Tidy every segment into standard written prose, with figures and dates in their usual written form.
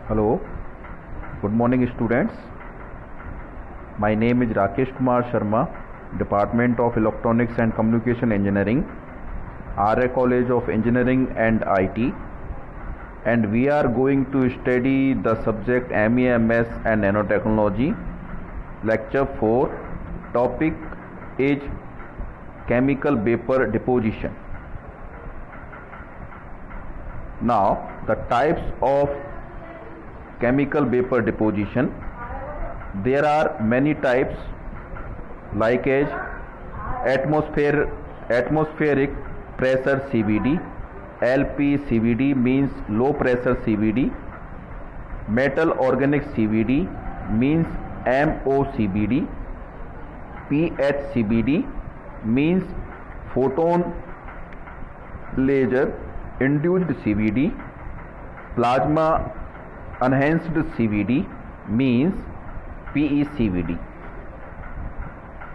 Hello, good morning students. My name is Rakesh Kumar Sharma, Department of Electronics and Communication Engineering, RA College of Engineering and IT, and we are going to study the subject MEMS and Nanotechnology. Lecture 4, topic is chemical vapor deposition. Now, the types of chemical vapor deposition. There are many types like as atmospheric pressure CVD, LPCVD means low pressure CVD, metal organic CVD means MOCVD, PHCVD means photon laser induced CVD, plasma enhanced CVD means PECVD.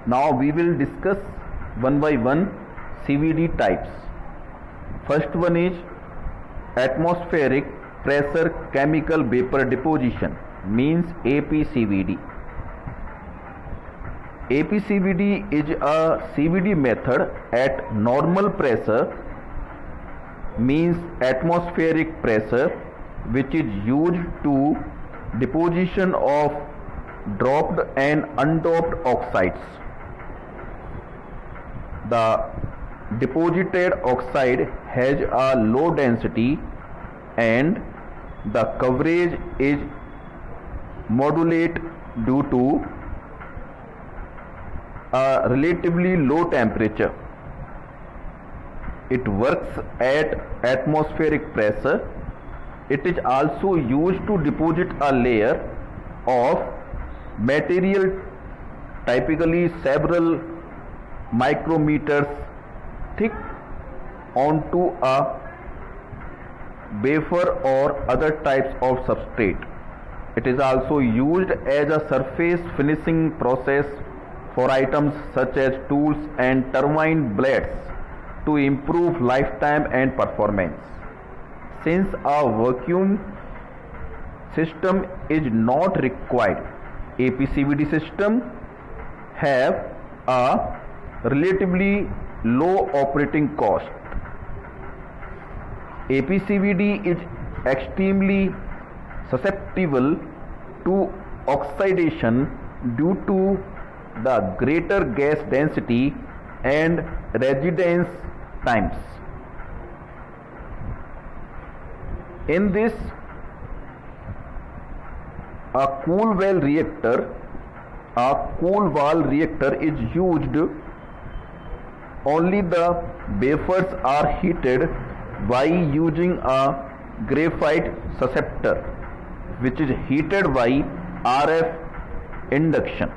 Now we will discuss one by one CVD types. First one is atmospheric pressure chemical vapor deposition means APCVD. APCVD is a CVD method at normal pressure means atmospheric pressure, which is used to deposition of doped and undoped oxides. The deposited oxide has a low density and the coverage is modulate due to a relatively low temperature. It works at atmospheric pressure. It is also used to deposit a layer of material typically several micrometers thick onto a wafer or other types of substrate. It is also used as a surface finishing process for items such as tools and turbine blades to improve lifetime and performance. Since a vacuum system is not required, APCVD system have a relatively low operating cost. APCVD is extremely susceptible to oxidation due to the greater gas density and residence times. In this, a cool wall reactor is used. Only the wafers are heated by using a graphite susceptor, which is heated by RF induction.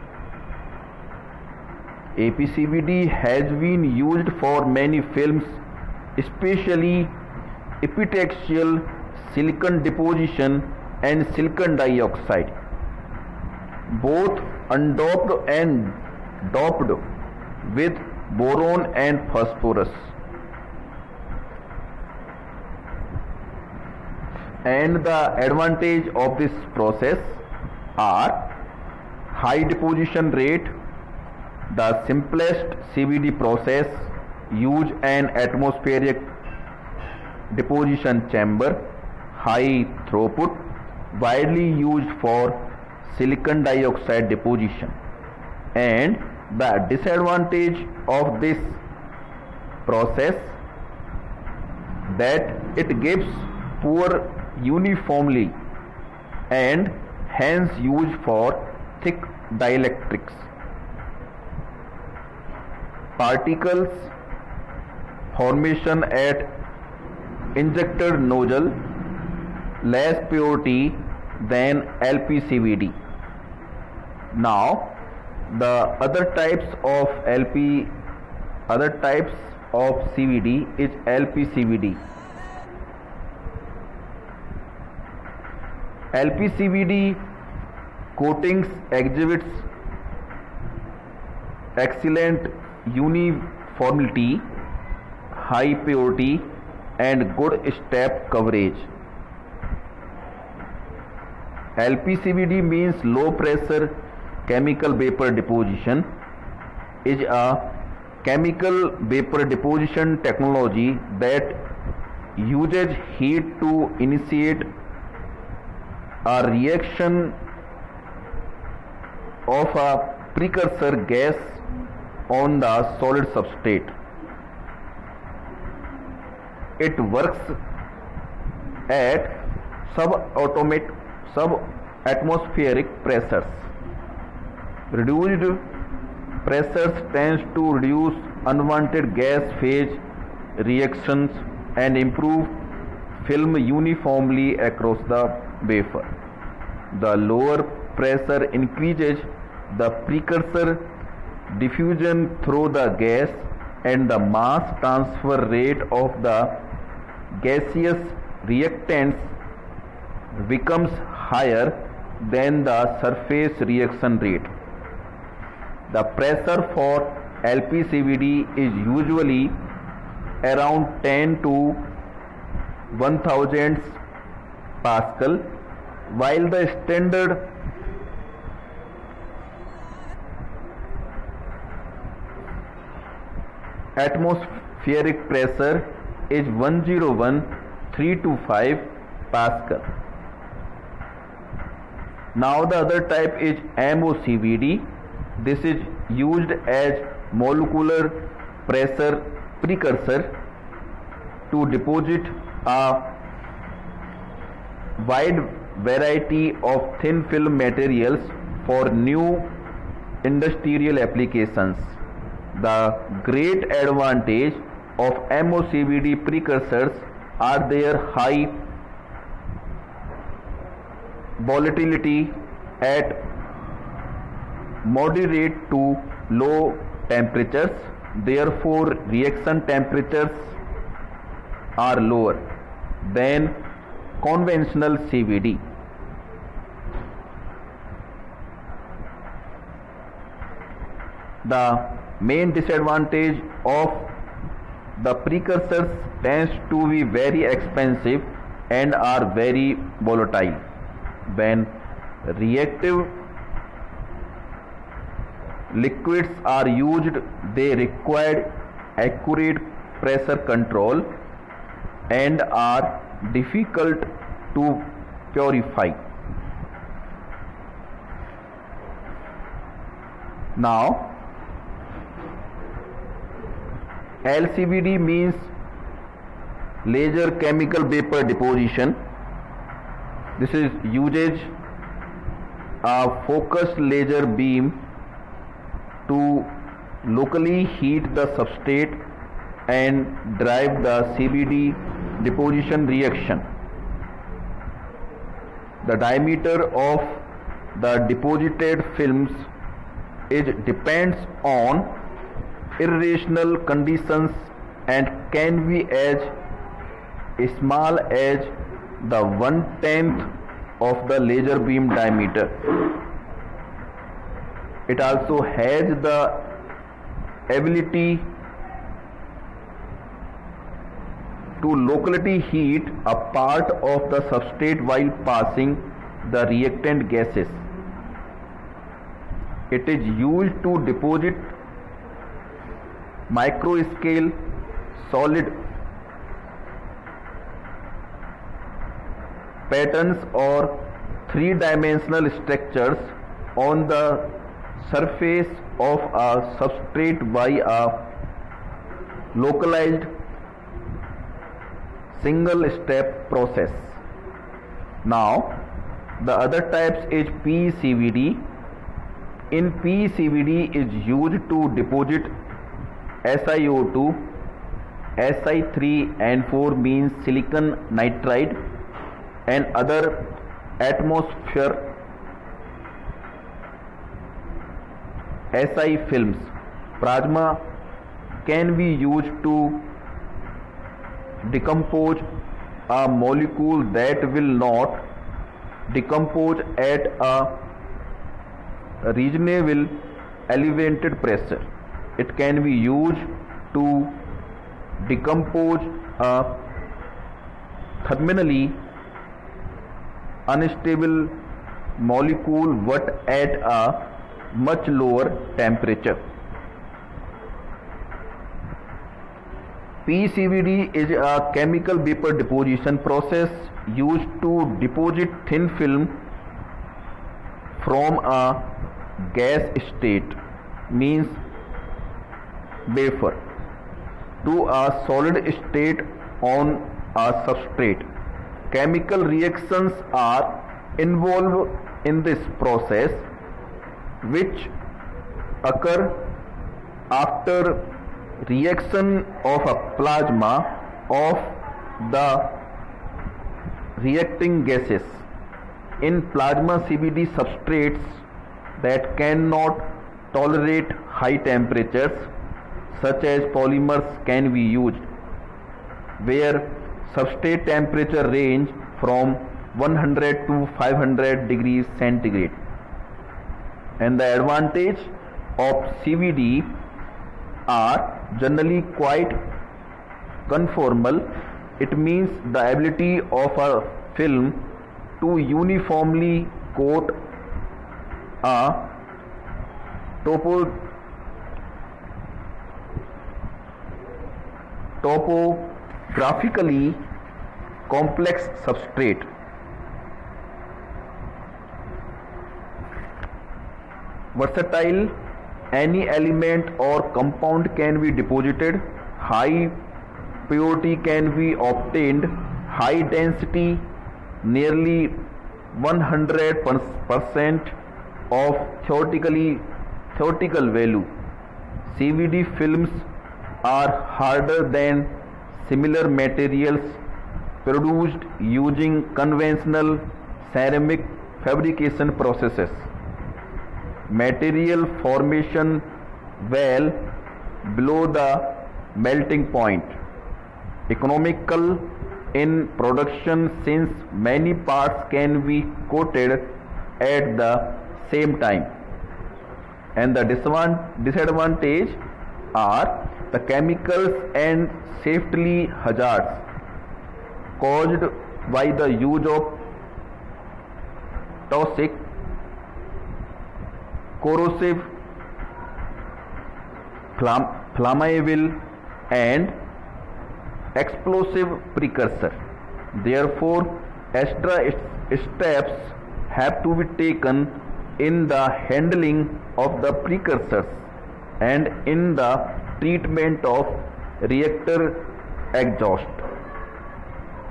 APCVD has been used for many films, especially epitaxial silicon deposition and silicon dioxide, both undoped and doped with boron and phosphorus. And the advantage of this process are high deposition rate. The simplest CVD process use an atmospheric deposition chamber, high throughput, widely used for silicon dioxide deposition. And the disadvantage of this process that it gives poor uniformly and hence used for thick dielectrics. Particles formation at injector nozzle, less purity than LPCVD. Now, the other types of CVD is LPCVD. LPCVD coatings exhibits excellent uniformity, high purity and good step coverage. LPCVD means low pressure chemical vapor deposition, is a chemical vapor deposition technology that uses heat to initiate a reaction of a precursor gas on the solid substrate. It works at subatmospheric pressures. Reduced pressures tends to reduce unwanted gas phase reactions and improve film uniformly across the wafer. The lower pressure increases the precursor diffusion through the gas, and the mass transfer rate of the gaseous reactants becomes higher than the surface reaction rate. The pressure for LPCVD is usually around 10 to 1000 Pascal, while the standard atmospheric pressure is 101,325 Pascal. Now the other type is MOCVD. This is used as molecular pressure precursor to deposit a wide variety of thin film materials for new industrial applications. The great advantage of MOCVD precursors are their high volatility at moderate to low temperatures. Therefore, reaction temperatures are lower than conventional CVD. The main disadvantage of the precursors tends to be very expensive and are very volatile. When reactive liquids are used, they require accurate pressure control and are difficult to purify. Now, LCVD means laser chemical vapor deposition. This is uses a focused laser beam to locally heat the substrate and drive the CVD deposition reaction. The diameter of the deposited films depends on irrational conditions and can be as small as the 1/10 of the laser beam diameter. It also has the ability to locally heat a part of the substrate while passing the reactant gases. It is used to deposit micro-scale solid patterns or three-dimensional structures on the surface of a substrate by a localized single-step process. Now, the other types is PECVD. In PECVD is used to deposit SiO2, Si3 and 4 means silicon nitride, and other atmosphere Si films. Plasma can be used to decompose a molecule that will not decompose at a reasonable elevated pressure. It can be used to decompose a thermally unstable molecule but at a much lower temperature. PCVD is a chemical vapor deposition process used to deposit thin film from a gas state, means vapor, to a solid state on a substrate. Chemical reactions are involved in this process, which occur after reaction of a plasma of the reacting gases. In plasma CVD, substrates that cannot tolerate high temperatures such as polymers can be used, where substrate temperature range from 100 to 500 degrees centigrade. And the advantage of CVD are generally quite conformal. It means the ability of a film to uniformly coat a topographically complex substrate. Versatile, any element or compound can be deposited, high purity can be obtained, high density, nearly 100% of theoretical value. CVD films are harder than similar materials produced using conventional ceramic fabrication processes. Material formation well below the melting point. Economical in production since many parts can be coated at the same time. And the disadvantage are the chemicals and safety hazards caused by the use of toxic, corrosive, flammable and explosive precursor. Therefore, extra steps have to be taken in the handling of the precursors and in the treatment of reactor exhaust.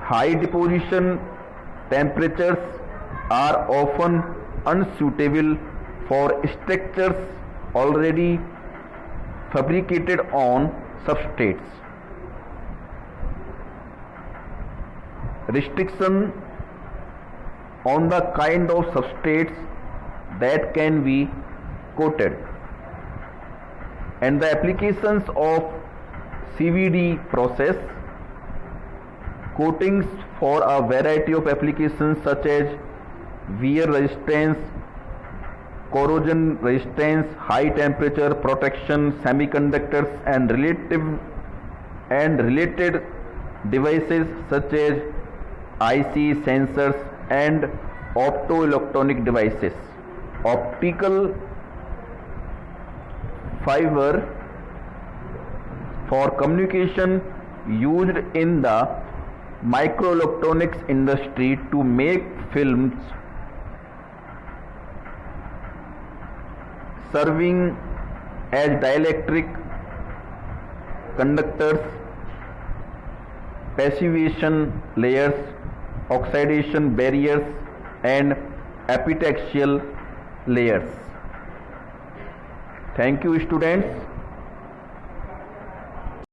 High deposition temperatures are often unsuitable for structures already fabricated on substrates. Restriction on the kind of substrates that can be coated, and the applications of CVD process. Coatings for a variety of applications such as wear resistance, corrosion resistance, high temperature protection, semiconductors and related devices such as IC, sensors and optoelectronic devices. Optical fiber for communication used in the microelectronics industry to make films, serving as dielectric conductors, passivation layers, oxidation barriers and epitaxial layers. Thank you, students.